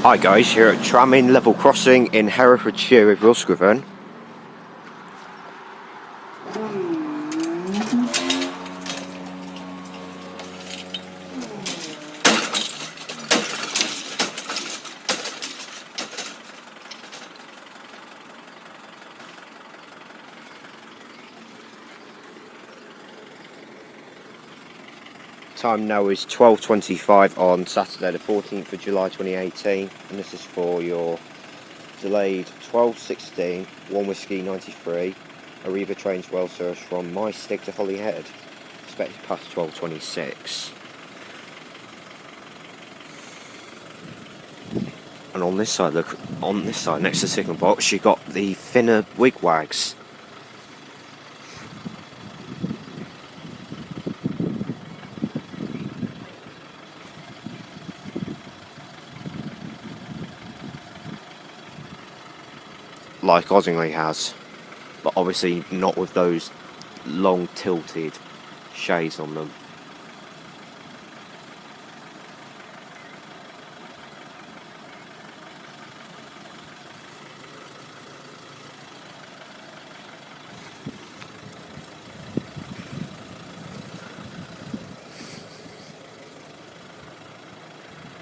Hi guys, here at Tram in level crossing in Herefordshire with Wilsgriven. Time now is 12:25 on Saturday the 14th of July 2018, and this is for your delayed 12:16 1 Whiskey 93 Arriva trains well service from My Stig to Holyhead, expected past 12:26. And on this side, look, on this side next to the signal box, you've got the thinner wigwags. Like Ossingly has, but obviously not with those long tilted shades on them.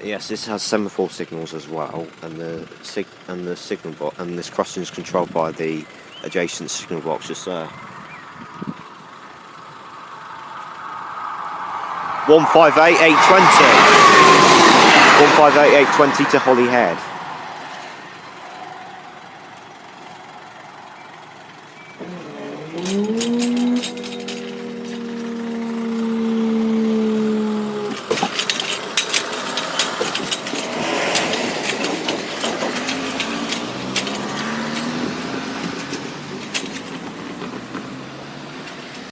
Yes, this has semaphore signals as well, and the signal box, and this crossing is controlled by the adjacent signal box just there. 158,820. 158,820 to Holyhead.